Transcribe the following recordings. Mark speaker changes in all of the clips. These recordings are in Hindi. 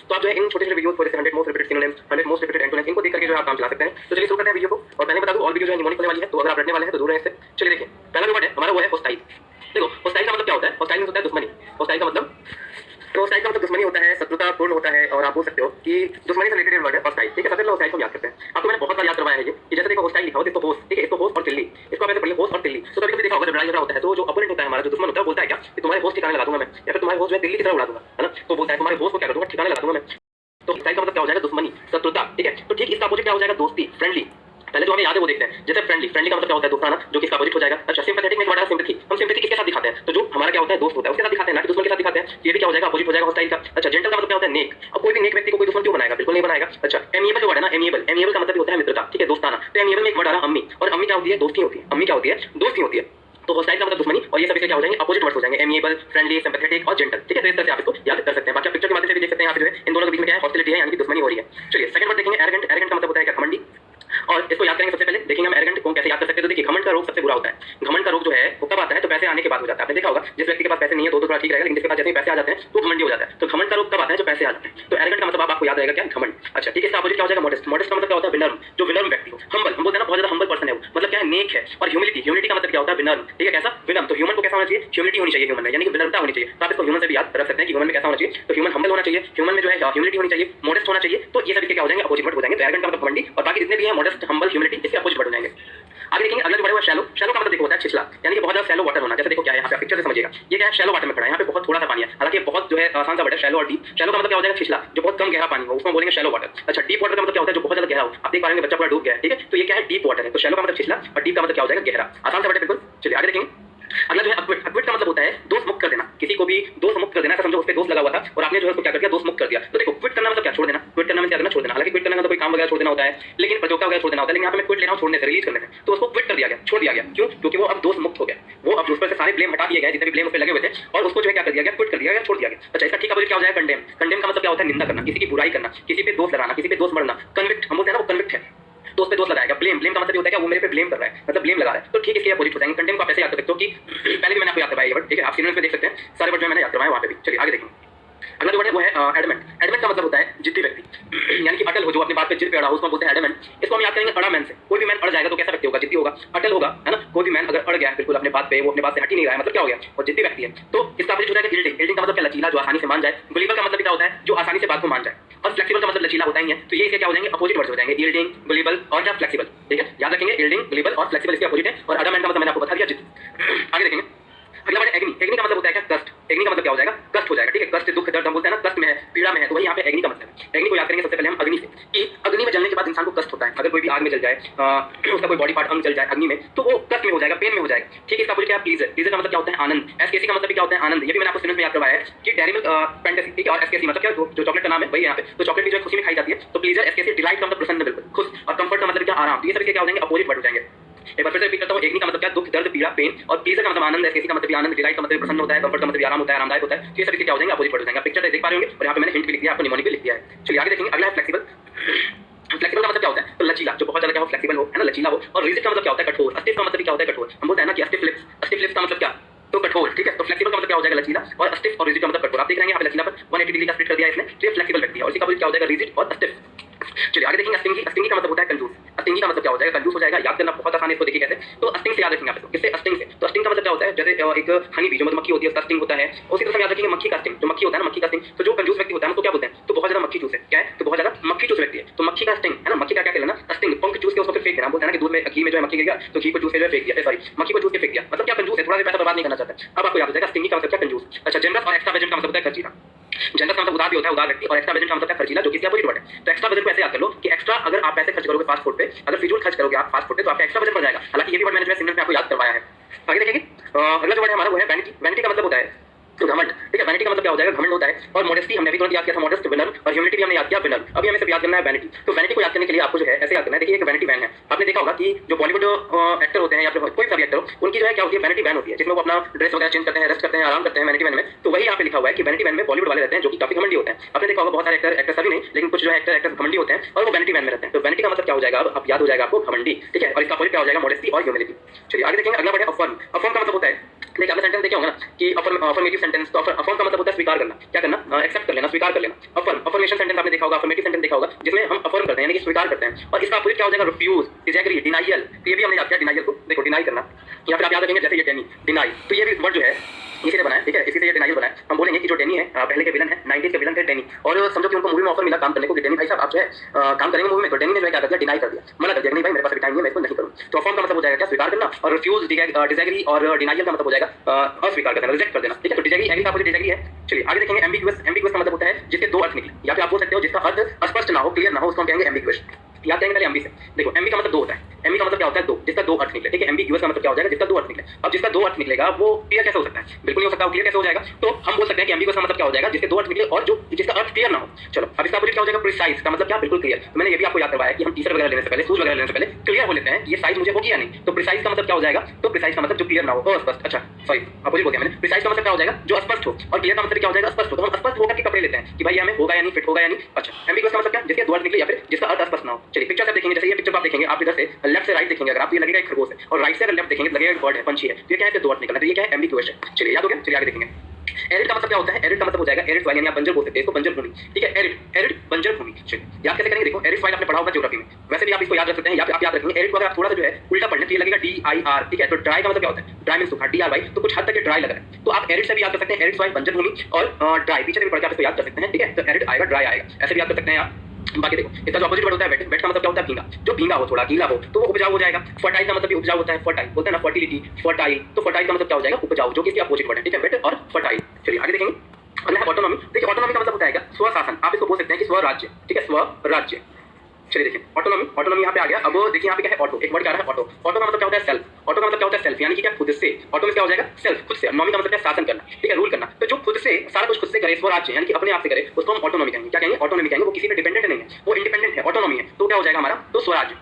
Speaker 1: तो आप जो है इन छोटे छोटे वीडियो थोड़े से 100 most repeated synonyms, 100 most repeated antonyms इनको देख करके जो है आप काम चला सकते हैं। तो चलिए शुरू करते हैं वीडियो को। और पहले बता दूं और वीडियो जो है निमोनिक होने वाली है, तो अगर आप रटने वाले हैं तो दूर रहें इससे। चलिए देखिए, पहला जो वर्ड है हमारा वो है होस्टाइल। देखो होस्टाइल का मतलब क्या होता है? होस्टाइल होता है दुश्मनी। होस्टाइल का मतलब दुश्मनी होता है, शत्रुतापूर्ण होता है, और आप बोल सकते हो कि दुश्मनी से रिलेटेड वर्ड है होस्टाइल। ठीक है, सबसे पहले होस्टाइल को याद करते हैं। आपको मैंने बहुत बार याद करवाया है ये कि जैसे देखो होस्टाइल लिखा हो, इसको होस्ट, ठीक है, इसको होस्ट और तिल्ली, इसको आप ऐसे पढ़िए होस्ट और तिल्ली। तो कभी कभी देखा होगा जब लड़ाई झगड़ा होता है तो जो अपोनेंट होता है हमारा, जो दुश्मन होता है, बोलता है क्या कि तुम्हारे होस्ट ठिकाने लगा दूंगा मैं, या फिर तुम्हारे होस्ट जो है दिल्ली की तरह उड़ा दूंगा, है ना। तो बोलता है तुम्हारे होस्ट को क्या कर दूंगा, ठिकाने लगा दूंगा मैं। तो होस्टाइल का मतलब क्या हो जाएगा? दुश्मनी, शत्रुता। ठीक है, तो ठीक इसका अपोजिट क्या हो जाएगा? दोस्ती, फ्रेंडली। पहले जो हमें याद है वो देखते हैं। जैसे फ्रेंडली का मतलब क्या होता है? दोस्ताना, जो कि इसका अपोजिट हो जाएगा। अच्छा, सिंपैथेटिक में हमारा सिंपैथी, हम सिंपैथी किसके साथ दिखाते हैं? तो जो हमारा क्या होता है? दोस्त होता है, उसके साथ दिखाते हैं, ना कि दुश्मन के साथ दिखाते हैं। ये भी क्या हो जाएगा? अपोजिट हो जाएगा होस्टाइल का। अच्छा, जेंटल का मतलब क्या होता है? नेक। अब कोई भी नेक व्यक्ति को कोई दुश्मन क्यों बनाएगा? बिल्कुल नहीं बनाएगा। अच्छा, एमिएबल जो वर्ड है ना, एमिएबल का मतलब होता है मित्रता। ठीक है, दोस्ताना। तो एमिएबल में एक वर्ड आ रहा अम्मी, और अम्मी क्या होती है? दोस्ती होती है। अम्मी क्या होती है? दोस्ती होती है। तो होस्टाइल का मतलब दुश्मनी, और ये सभी क्या हो जाएंगे? अपोजिट वर्ड्स हो जाएंगे, एमिएबल, फ्रेंडली, सिंपैथेटिक और जेंटल। ठीक है, तो इस तरह से आप इसको याद कर सकते हैं। बाकी आप पिक्चर के माध्यम से भी देख सकते हैं। यहाँ पे जो है इन दोनों के बीच में क्या है? हॉस्टिलिटी है, यानी कि दुश्मनी हो रही है। चलिए सेकंड वर्ड देखेंगे, एरोगेंट। एरोगेंट का मतलब होता है क्या? घमंडी। और इसको याद करेंगे सबसे पहले, देखेंगे हम एरोगेंट को कैसे याद कर सकते हैं। तो देखिए, घमंड का रोग सबसे बुरा होता है। घमंड का रोग जो है वो कब आता है? तो पैसे आने के बाद हो जाता है। आपने देखा होगा जिस व्यक्ति के पास पैसे नहीं है तो थोड़ा ठीक रहेगा, लेकिन जिसके पास जैसे ही पैसे आ जाते हैं तो घमंडी हो जाता है। तो घमंड का रोग कब आता है? जो पैसे आ जाते हैं। तो एरोगेंट का मतलब आपको याद रहेगा क्या? घमंड। अच्छा, ठीक है, इसका अपोजिट क्या हो जाएगा? मॉडेस्ट। मॉडेस्ट का मतलब क्या होता है? विनम्र, जो विनम्र व्यक्ति हो। हम्बल, हम बोलते हैं ना बहुत ज्यादा हम्बल पर्सन है वो, मतलब क्या है? नेक है। और ह्यूमिलिटी, ह्यूमिलिटी का मतलब क्या होता है? विनम्र। ठीक है, कैसा? विनम्र। तो ह्यूमन को कैसा होना चाहिए? ह्यूमिलिटी होनी चाहिए ह्यूमन में, यानी कि विनम्रता होनी चाहिए। तो आप इसको ह्यूमन से भी याद रख सकते हैं कि ह्यूमन में कैसा होना चाहिए। तो ह्यूमन हम्बल होना चाहिए, ह्यूमन में जो है ह्यूमिलिटी होनी चाहिए, मॉडेस्ट होना चाहिए। तो ये सभी क्या हो जाएंगे? अपोजिट वर्ड हो जाएंगे। तो एरोगेंट का मतलब घमंडी, और बाकी जितने भी हैं मॉडेस्ट, हम्बल, ह्यूमिलिटी, इसके अपोजिट वर्ड हो जाएंगे। आगे देखेंगे अगला जो वर्ड है शैलो। शैलो का मतलब देखो होता है छिछला, यानी कि बहुत ज्यादा शैलो वाटर होना। जैसे देखो क्या है यहाँ पे, पिक्चर से समझिएगा। ये क्या है? शैलो वाटर में खड़ा है, यहाँ पे बहुत थोड़ा सा पानी है। हालांकि बहुत जो है आसान सा वर्ड है शैलो और डीप। शैलो का मतलब क्या हो जाएगा? छिछला, जो बहुत कम गहरा पानी हो, उसको बोलेंगे शैलो वाटर। अच्छा, डीप वाटर का मतलब क्या होता है? जो बहुत ज्यादा गहरा हो। आप देख पा रहे हैं बच्चा पूरा डूब गया है। ठीक है, तो ये क्या है? डीप वाटर है। तो शैलो का मतलब छिछला और डीप का मतलब क्या हो जाएगा? गहरा। आसान सा वर्ड है बिल्कुल। चलिए आगे देखेंगे। अगला जो है अक्विट। अक्विट का मतलब होता है दोष मुक्त कर देना, किसी को भी दोष मुक्त कर देना। ऐसा समझो उस पे दोष लगा हुआ था और आपने जो है उसको क्या कर दिया? दोष मुक्त कर दिया। तो देखो क्विट करना मतलब क्या? छोड़ देना। क्विट करना मतलब क्या करना? छोड़ देना। हालांकि क्विट करने का तो कोई काम वगैरह छोड़ देना होता है, लेकिन प्रतियोगिता वगैरह छोड़ देना होता है। लेकिन यहाँ पे मैं क्विट ले रहा हूँ छोड़ने से, रिलीज करने से, तो उसको क्विट कर दिया गया, छोड़ दिया गया। क्यों? क्योंकि वो अब दोष मुक्त हो गया। वो अब उस पर से सारे ब्लेम हटा दिए गए, जितने भी ब्लेम उस पर लगे हुए थे, और उसको जो है क्या कर दिया गया? क्विट कर दिया गया, छोड़ दिया गया। अच्छा, इसका ठीक अपोजिट क्या हो जाएगा? कंडेम। कंडेम का मतलब क्या होता है? निंदा करना, किसी की बुराई करना, किसी पे दोष लगाना, किसी पे दोष मढ़ना। कन्विक्ट, हम बोलते हैं ना वो कन्विक्ट है, तो उस पे दोष लगाएगा। ब्लेम, ब्लेम का मतलब होता है क्या? वो मेरे पे ब्लेम कर रहा है, मतलब ब्लेम लगा रहा है। तो ठीक है, इसके अपोजिट हो जाएंगे। कंडेम को आप ऐसे याद कर सकते हो कि पहले भी मैंने आपको याद करवाया ये वर्ड। ठीक है, आप सिनोनिम्स में देख सकते हैं, सारे वर्ड जो मैंने याद करवाए वहां पे भी। चलिए आगे देखेंगे। अगला जो वर्ड है वो है एडमेंट। एडमेंट का मतलब होता है जिद्दी व्यक्ति, यानी कि अटल हो, जो अपनी बात पे जिद पे अड़ा हो, उसको बोलते हैं एडमेंट। इसको हम याद करेंगे अड़ा मैन से। कोई भी मैन अड़ जाएगा तो कैसा व्यक्ति होगा? जिद्दी होगा, अटल होगा, है ना। कोई भी मैन अगर अड़ गया है बिल्कुल अपने बात पे, वो अपने बात से हट ही नहीं रहा है, मतलब क्या हो गया? वो जिद्दी व्यक्ति है। तो इसका अपोजिट हो जाएगा यील्डिंग। यील्डिंग का मतलब क्या? लचीला, जो आसानी से मान जाए। गुलिबल का मतलब क्या होता है? जो आसानी से बात को मान जाए। और फ्लेक्सिबल का मतलब लचीला होता ही है। तो ये इसके क्या हो जाएंगे? अपोजिट वर्ड्स हो जाएंगे, यील्डिंग, गुलिबल और क्या? फ्लेक्सिबल। ठीक है, याद रखेंगे यील्डिंग, गुलिबल और फ्लेक्सिबल इसके अपोजिट है। और अडमेंट का मतलब मैंने आपको बता दिया, जिद। आगे देखेंगे। अगला वर्ड एग्नी। एग्नी का मतलब होता है क्या? कष्ट। एग्नी का मतलब क्या हो जाएगा? कष्ट हो जाएगा। ठीक है, कष्ट, दुख, दर्द, हम बोलते हैं ना कष्ट में है, पीड़ा में है, तो वही यहाँ पे एग्नी का मतलब है। एग्नी को याद करेंगे सबसे पहले हम अग्नि से, कि अग्नि में जलने के बाद इंसान को कष्ट होता है। अगर कोई भी आग में जल जाए, उसका कोई बॉडी पार्ट अंग जल जाए अग्नि में, तो वो कष्ट में हो जाएगा, पेन में हो जाएगा। ठीक है, इसका अपोजिट क्या है? प्लीजर। प्लीजर का मतलब क्या होता है? आनंद। एसकेसी का मतलब क्या होता है? आनंद। ये भी मैंने आपको सिनोनिम्स में याद करवाया है कि डेयरी मिल्क, फैंटेसी। ठीक है, और एसकेसी मतलब क्या? जो चॉकलेट का नाम है वही यहाँ पे। तो चॉकलेट भी जो है खुशी में खाई जाती है। तो प्लीजर, एसकेसी, डिलाइट का मतलब प्रसन्न, बिल्कुल खुश, और कंफर्ट का मतलब क्या? आराम। तो ये सभी क्या हो जाएंगे? अपोजिट वर्ड हो जाएंगे। एक बार फिर से रिपीट करता हूँ। एग्नी का मतलब क्या? दुख, दर्द, पीड़ा, पेन, और प्लीजर का मतलब आनंद, एसकेसी का मतलब आनंद, डिलाइट का मतलब प्रसन्न होता है, कंफर्ट का मतलब आराम होता है, आरामदायक होता है। तो ये सभी क्या हो जाएंगे? अपोजिट वर्ड हो जाएंगे। आप पिक्चर से देख पा रहे होंगे, और यहाँ पे मैंने हिंट भी लिख दिया, आपको निमोनिक भी लिख दिया है। चलिए आगे देखेंगे। अगला है फ्लेक्सिबल। फ्लेक्सिबल का मतलब क्या होता है? तो लचीला, जो बहुत ज्यादा क्या हो? फ्लेक्सिबल हो, है ना, लचीला हो। और रिजिड का मतलब क्या होता है? कठोर। अस्टिफ का मतलब क्या होता है? कठोर। हम बोलते हैं ना कि अस्टिफ लिप्स। अस्टिफ लिप्स का मतलब क्या? तो कठोर। ठीक है, तो फ्लेक्सिबल का मतलब क्या हो जाएगा? लचीला, और अस्टिफ और रिजिड का मतलब कठोर। आप देख रहे हैं यहाँ पे लचीला पर 180 डिग्री का स्प्लिट कर दिया है इसने, तो ये फ्लेक्सिबल व्यक्ति है। और इसी का क्या हो जाएगा? रिजिड और अस्टिफ। चलिए आगे देखेंगे। अस्टिंगी। अस्टिंगी का मतलब होता है कंजूस। अस्टिंगी का मतलब क्या हो जाएगा? कंजूस हो जाएगा। याद करना बहुत आसान है, इसको देखिए कैसे। तो अस्टिंग से याद रखेंगे आप, किससे? अस्टिंग से। तो अस्टिंग का मतलब क्या होता है? जैसे एक हनी बी, जो मधुमक्खी होती है, उसका स्टिंग होता है। उसी तरह से याद रखेंगे मक्खी का स्टिंग, जो मक्खी होता है ना, मक्खी का स्टिंग। तो जो कंजूस व्यक्ति होता है उसको क्या बोलते हैं? तो बहुत ज्यादा मक्खी चूस है। क्या है? तो बहुत ज्यादा मक्खी चूस व्यक्ति है। तो मक्खी का स्टिंग, है ना, मक्खी का क्या कहना? स्टिंग। पंख चूस के उसको फिर फेंक देना। बोलते हैं ना कि दूध में, घी में जो है मक्खी गिर गया, तो घी को चूस के जो है फेंक दिया, सॉरी, मक्खी को चूस के फेंक दिया। मतलब क्या? कंजूस है, थोड़ा सा पैसा बर्बाद नहीं करना चाहता है। अब आपको याद हो जाएगा स्टिंगी का मतलब क्या? कंजूस। अच्छा, जनरस और एक्स्ट्रा वेजेंट का मतलब होता है खर्चीला। जनरस का मतलब उदार भी होता है, उदार व्यक्ति, और एक्स्ट्रा वेजेंट का मतलब है खर्चीला, जो कि अपोजिट वर्ड है। तो एक्स्ट्रा बजट को ऐसे याद कर लो कि एक्स्ट्रा अगर आप पैसे खर्च करोगे फास्ट फूड पे, अगर फिजूल खर्च करोगे आप फास्ट फूड पे, तो आपका एक्स्ट्रा बजट बढ़ जाएगा। हालांकि ये भी वर्ड मैंने जो है सिनोनिम्स में आपको याद करवाया है। आगे देखेंगे। अगला जो वर्ड है हमारा वो है वैनिटी। वैनिटी का मतलब होता है तो घमंड। ठीक है, वैनिटी का मतलब क्या हो जाएगा? घमंड होता है। और मॉडेस्टी हमने अभी तुरंत याद किया था, मॉडेस्ट, विनर, और ह्यूमिलिटी भी हमने याद किया, विनर। अभी हमें सिर्फ याद करना है वैनिटी। तो वैनिटी को याद करने के लिए आपको जो है ऐसे याद करना है। देखिए, एक वैनिटी वैन है। आपने देखा होगा कि जो बॉलीवुड एक्टर होते हैं या फिर कोई सा भी एक्टर हो, उनकी जो है क्या होती है? वैनिटी वैन होती है, जिसमें वो अपना ड्रेस वगैरह चेंज करते हैं, रेस्ट करते हैं, आराम करते हैं वैनिटी वैन में। तो वही यहाँ पे लिखा हुआ है कि वैनिटी वैन में बॉलीवुड वाले रहते हैं, जो कि काफी घमंडी होते हैं। आपने देखा होगा बहुत सारे एक्टर सभी नहीं, लेकिन कुछ जो है एक्टर घमंडी होते हैं, और वो वैनिटी वैन में रहते हैं। तो वैनिटी का मतलब क्या हो जाएगा? अब याद हो जाएगा आपको, घमंडी। ठीक है, और इसका अपोजिट क्या हो जाएगा? मॉडेस्टी और ह्यूमिलिटी। चलिए आगे देखेंगे। अगला वर्ड है अफर्म। अफर्म का मतलब होता है, देखिए आपने सेंटेंस देखे होंगे ना कि अफर्मेटिव सेंटेंस, तो अफर्म का मतलब होता है स्वीकार करना, क्या करना, एक्सेप्ट कर लेना, स्वीकार कर लेना। अफर्मेशन सेंटेंस आपने देखा होगा, अफर्मेटिव सेंटेंस देखा होगा, जिसमें हम अफर्म करते हैं यानी कि स्वीकार करते हैं। और इसका अपोजिट क्या हो जाएगा, रिफ्यूज, डिसएग्री, डिनाइयल। तो ये भी हमने याद किया डिनाइयल को, देखो डिनाई करना, या फिर आप याद रखेंगे जैसे ये डेनी, डिनाई, तो ये भी वर्ड जो है इसी से बना है, ठीक है, इसी से ये डिनाइयल बना है। हम बोलेंगे कि जो डेनी है पहले के विलन है, 90s के विलन थे डेनी, और समझो कि उनको मूवी में ऑफर मिला काम करने को कि डेनी भाई साहब आप जो है काम करेंगे मूवी में, तो डेनी ने जो है क्या कर दिया, डिनाई कर दिया, मना कर दिया, नहीं भाई मेरे पास अभी टाइम नहीं है, मैं इसको नहीं करूँ। तो अफर्म का मतलब हो जाएगा क्या, स्वीकार करना, और रिफ्यूज, डिसएग्री और डिनाइयल का मतलब हो जाएगा अस्वीकार कर देना, रिजेक्ट कर देना, ठीक है। तो डिसएग्री, एग्री का अपोजिट डिसएग्री है। चलिए आगे देखेंगे एम्बिगुअस। एम्बिगुअस का मतलब होता है जिसके दो अर्थ निकले, या फिर आप बोल सकते हो जिसका अर्थ स्पष्ट ना हो, क्लियर ना हो, उसको हम कहेंगे एम्बिगुअस। याद करेंगे पहले एम्बी से। देखो एम्बी का मतलब दो होता है, एम्बी का मतलब क्या होता है, दो, जिसका दो अर्थ निकले, ठीक है। एम्बिगुअस का मतलब क्या हो जाएगा, जिसका दो अर्थ निकले। अब जिसका दो अर्थ निकलेगा वो क्लियर कैसे हो सकता है, बिल्कुल नहीं हो सकता, वो क्लियर कैसे हो जाएगा। तो हम बोल सकते हैं कि एम्बिगुअस का मतलब क्या हो जाएगा, जिसके दो अर्थ निकले और जो जिसका अर्थ क्लियर ना हो। चलो अब इसका अपोजिट क्या हो जाएगा, प्रिसाइज का मतलब क्या, बिल्कुल क्लियर। तो मैंने ये भी आपको याद करवाया कि हम टी-शर्ट वगैरह लेने से पहले, शूज वगैरह लेने से पहले क्लियर हो लेते हैं कि ये साइज मुझे होगी या नहीं। तो प्रिसाइज का मतलब क्या हो जाएगा, तो प्रिसाइज का मतलब जो क्लियर ना हो, अस्पष्ट, अच्छा सॉरी अपोजिट हो गया मैंने। प्रिसाइज का मतलब क्या हो जाएगा, जो अस्पष्ट हो, और क्लियर का मतलब क्या हो जाएगा, स्पष्ट हो। तो हम स्पष्ट होकर के कपड़े लेते हैं कि भाई हमें होगा या नहीं, फिट होगा या नहीं। अच्छा एम्बिगुअस का मतलब क्या, जिसके दो अर्थ निकले या फिर जिसका अर्थ स्पष्ट ना हो। चलिए पिक्चर से देखेंगे, जैसे ये पिक्चर आप देखेंगे, आप इधर से लेफ्ट से राइट देखेंगे, अगर आप ये लगेगा एक खरगोश है, और राइट से अगर लेफ्ट देखेंगे लगेगा एक बर्ड है, पंछी है। तो ये क्या है, दो अर्थ निकलना, तो ये क्या है, एम्बिगुअस है। चलिए याद हो गया, चलिए आगे देखेंगे। एरिड का मतलब क्या होता है, एरिड का मतलब हो जाएगा एरिड सॉइल, यानी आप बंजर बोल सकते हैं इसको, बंजर भूमि, ठीक है। एरिड, एरिड बंजर भूमि। चलिए याद कैसे करेंगे, देखो एरिड सॉइल आपने पढ़ा होगा ज्योग्राफी में, वैसे भी आप इसको याद रख सकते हैं, या फिर आप याद रखेंगे एरिड को अगर आप थोड़ा सा जो है उल्टा पढ़ने तो ये लगेगा DIR, ठीक है। तो ड्राई का मतलब क्या होता है, ड्राई मींस सूखा, DRY, तो कुछ हद तक ये ड्राई लग रहा है। तो आप एरिड से भी याद कर सकते हैं, एरिड सॉइल बंजर भूमि, और ड्राई पीछे से भी पढ़ के आप इसको याद कर सकते हैं, ठीक है। तो एरिड आएगा, ड्राई आएगा, ऐसे भी याद कर सकते हैं आप। बाकी देखो इसका जो अपोजिट वर्ड होता है वेट, वेट का मतलब क्या होता है, भींगा, जो भींगा हो, थोड़ा गीला हो तो वो उपजाऊ हो जाएगा। फर्टाइल का मतलब भी उपजाऊ होता है, फर्टाइल बोलते हैं ना, फर्टिलिटी, फर्टाइल, तो फर्टाइल का मतलब क्या हो जाएगा, उपजाऊ, जो कि इसके अपोजिट वर्ड है, ठीक है, वेट और फर्टाइल। चलिए आगे देखेंगे। अगला है ऑटोनॉमी। देखिए ऑटोनॉमी का मतलब होता है क्या, स्वशासन, आप इसको बोल सकते हैं कि स्वराज्य, ठीक है, स्वराज्य। चलिए देखिए ऑटोनॉमी, ऑटोनॉमी यहाँ पे आ गया। अब देखिए यहाँ पे क्या है, ऑटो, एक वर्ड क्या आ रहा है, ऑटो। ऑटो का मतलब क्या होता है, सेल्फ। ऑटो का मतलब क्या होता है, सेल्फ, यानी कि क्या, खुद से। ऑटो में क्या हो जाएगा, सेल्फ, खुद से। नॉमी का मतलब क्या, शासन करना, ठीक है, रूल करना। तो जो खुद से सारा कुछ खुद से करे, स्वराज्य यानी कि अपने आप से करे, उसको हम ऑटोनॉमी कहेंगे। क्या कहेंगे, ऑटोनॉमी कहेंगे। वो किसी पे डिपेंडेंट नहीं है, वो इंडिपेंडेंट है, ऑटोनॉमी है। तो क्या हो जाएगा हमारा, तो स्वराज्य।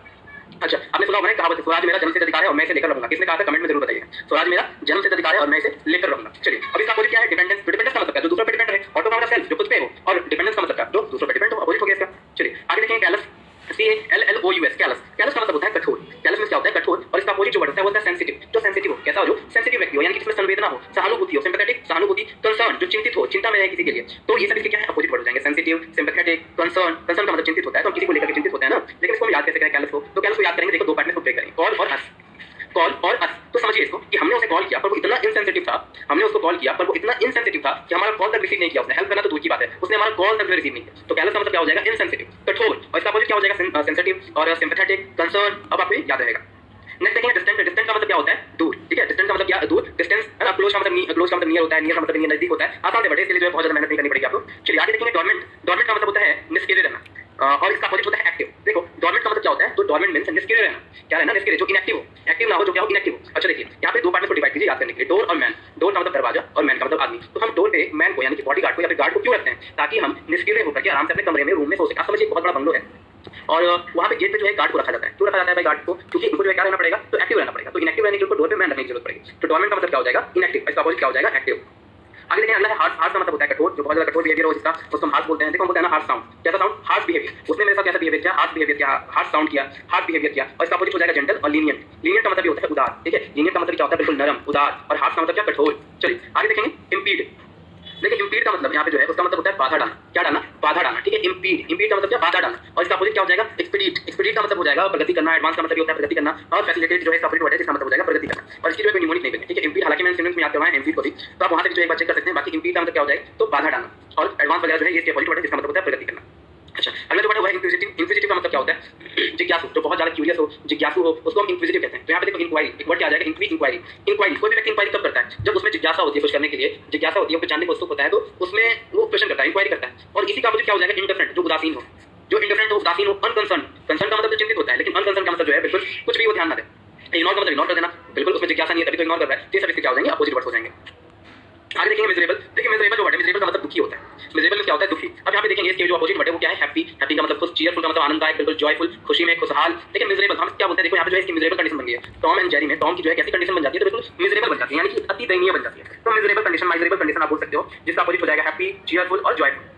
Speaker 1: अच्छा आपने सुना होगा कहावत, स्वराज मेरा जन्म से अधिकार है और मैं इसे लेकर रहूंगा। किसने कहा था, कमेंट में जरूर बताइएगा। स्वराज मेरा जन्म से अधिकार है और मैं इसे लेकर रहूंगा। चलिए अब इसका अपोजिट क्या है, डिपेंडेंस। डिपेंडेंस का मतलब क्या, जो दूसरे पे डिपेंड है। ऑटो का मतलब सेल्फ, जो खुद पे हो, और डिपेंडेंस का मतलब क्या, जो दूसरे पे डिपेंड हो, अपोजिट हो गया इसका। चलिए आगे देखेंगे कैलस, CALLOUS, कैलस। कैलस का मतलब होता है कठोर। कैलस में क्या होता है, कठोर, और इसका अपोजिट जो वर्ड होता है वो होता है सेंसिटिव, जो सेंसिटिव हो, कैसा हो, जो सेंसिटिव व्यक्ति हो, यानी कि जिसमें संवेदना हो, सहानुभूति हो, सिंपैथेटिक, सहानुभूति, कंसर्न, जो चिंतित हो, चिंता में रहे किसी के लिए। तो ये सब इसके क्या है, अपोजिट वर्ड हो जाएंगे, सेंसिटिव, सिंपैथेटिक, कंसर्न। कंसर्न का मतलब चिंतित होता है, तो हम किसी को लेकर के चिंतित होते हैं ना, लेकिन इसको हम याद कैसे करें कैलस को, तो कैलस को याद करेंगे, देखो दो पार्ट में इसको ब्रेक करेंगे, कॉल और अस। कॉल और अस, तो समझिए इसको कि हमने उसे कॉल किया पर वो इतना इनसेंसिटिव था, हमने उसको कॉल किया पर वो इतना इनसेंसिटिव था कि हमारा कॉल तक रिसीव नहीं किया उसने। हेल्प करना तो दूर की बात है, उसने हमारा कॉल तक रिसीव नहीं किया। तो कैलस का मतलब क्या हो जाएगा, इनसेंसिटिव, कठोर, और इसका अपोजिट क्या हो जाएगा, सेंसिटिव और सिंपैथेटिक, कंसर्न। अब आपको याद रहेगा। नेक्स्ट देखेंगे डिस्टेंट। डिस्टेंट का मतलब क्या होता है, दूर, ठीक है। डिस्टेंस का मतलब क्या, दूर, डिस्टेंस है ना। क्लोज का मतलब क्लोज का मतलब नियर होता है, नियर का मतलब नजदीक होता है। आसान है बड़े, इसके लिए जो है बहुत ज्यादा मेहनत नहीं करनी पड़ेगी आपको। चलिए आगे देखेंगे डोरमेंट। डोरमेंट का मतलब होता है निष्क्रिय रहना, और इसका अपोजिट होता है एक्टिव। देखो डोरमेंट का मतलब क्या होता है, तो डोरमेंट मींस निष्क्रिय रहना, क्या रहना, निष्क्रिय, जो इनएक्टिव हो, एक्टिव ना हो, जो क्या हो, इनएक्टिव हो। अच्छा देखिए यहाँ पे दो पार्ट में डिवाइड कीजिए याद करने के लिए, डोर और मैन। डोर का मतलब दरवाजा और मैन का मतलब आदमी। तो हम डोर पे मैन को यानी कि बॉडी गार्ड को या फिर गार्ड को क्यों रखते हैं, ताकि हम निष्क्रिय होकर के आराम से अपने कमरे में, रूम में सो सकें। आप समझिए बहुत बड़ा बंगलो है और वहाँ पे गेट पे जो है गार्ड को रखा जाता है। क्यों रखा जाता है भाई गार्ड को, क्योंकि उनको जो है क्या रहना पड़ेगा, तो एक्टिव रहना पड़ेगा। तो इनएक्टिव रहने के लिए डोर पे मैन रखने की जरूरत पड़ेगी। तो डोरमेंट का मतलब क्या हो जाएगा, इनएक्टिव, इसका अपोजिट क्या हो जाएगा, एक्टिव। आगे देखें अगला है हार्श। हार्श का मतलब होता है कठोर, जो बहुत ज्यादा कठोर बिहेवियर हो जिसका, उसको हम हार्श बोलते हैं। देखो हम बोलते हैं ना हार्श साउंड, कैसा साउंड, हार्श बिहेवियर। उसने मेरे साथ कैसा बिहेवियर किया, हार्श बिहेवियर किया, हार्श साउंड किया, हार्श बिहेवियर किया। और इसका अपोजिट हो जाएगा जेंटल और लीनियंट। लीनियंट का मतलब ये होता है उदार, ठीक है। लीनियंट का मतलब क्या होता है, बिल्कुल नरम, उदार, और हार्श का मतलब क्या, कठोर। चलिए आगे देखेंगे इम्पीड। देखिए इम्पीड का मतलब यहाँ पे जो है उसका मतलब होता है बाधा डालना, क्या डालना, बाधा डालना, ठीक है। इम्पीड, इम्पीड का मतलब क्या, बाधा डालना, और इसका अपोजिट क्या हो जाएगा, एक्सपीडिट। एक्सपीडिट का मतलब हो जाएगा प्रगति करना, एडवांस का मतलब होता है प्रगति करना, और फैसिलिटेट जो है इसका अपोजिट वर्ड है जिसका मतलब हो जाएगा प्रगति करना। और इसकी जो है निमोनिक नहीं बने, ठीक है। इम्पीड हालांकि मैंने सिनोनिम्स में याद करवाया है इम्पीड को भी, तो आप वहां से जो एक बार चेक कर सकते हैं। बाकी इम्पीड का मतलब क्या हो जाएगा, तो बाधा डालना, और एडवांस वगैरह जो है ये इसके अपोजिट वर्ड है जिसका मतलब होता है प्रगति करना। अच्छा अगला जो वर्ड है वो है इंक्विजिटिव। इंक्विजिटिव का मतलब क्या होता है, जिज्ञासु, जो बहुत ज्यादा क्यूरियस हो, जिज्ञासु हो, उसको हम इंक्विजिटिव कहते हैं। तो यहाँ पे देखो इंक्वायरी, एक वर्ड क्या आ जाएगा, इंक्वायरी। इंक्वायरी, कोई भी व्यक्ति इंक्वायरी कब करता है, जब उसमें जिज्ञासा होती है कुछ करने के लिए, जिज्ञासा होती है, कुछ जानने को उत्सुक होता है, तो उसमें वो क्वेश्चन करता है, इंक्वायरी करता है। और इसी का अपोजिट क्या हो जाएगा, इंडिफरेंट, जो उदासीन हो, जो इंडिफरेंट हो, उदासीन हो, अनकंसर्न। कंसर्न का मतलब तो चिंतित होता है, लेकिन अनकंसर्न का मतलब जो है बिल्कुल कुछ भी वो ध्यान ना दे। इग्नोर का मतलब इग्नोर कर देना, बिल्कुल उसमें जिज्ञासा नहीं है तभी तो इग्नोर कर रहा है। ये सब इसके क्या हो जाएंगे, अपोजिट वर्ड हो जाएंगे। आगे देखेंगे मिजरेबल। देखिए मिजरेबल जो वर्ड है, मिजरेबल का मतलब दुखी होता है। मिजरेबल में क्या होता है, दुखी। अब यहाँ पे देखेंगे इसके जो अपोजिट वर्ड है वो क्या है, हैप्पी। हैप्पी का मतलब खुश, चीयरफुल का मतलब आनंददायक, बिल्कुल जॉयफुल, खुशी में, खुशहाल। लेकिन मिजरेबल हम क्या बोलते हैं, देखो यहाँ पे जो है इसकी मिजरेबल कंडीशन बन गई है। टॉम एंड जेरी में टॉम की जो है कैसी कंडीशन बन जाती है, तो बिल्कुल मिजरेबल बन जाती है, यानी कि अति दयनीय बन जाती है। तो मिजरेबल कंडीशन, माइजरेबल कंडीशन आप बोल सकते हो, जिसका अपोजिट हो जाएगा हैप्पी, चीयरफुल और जॉयफुल।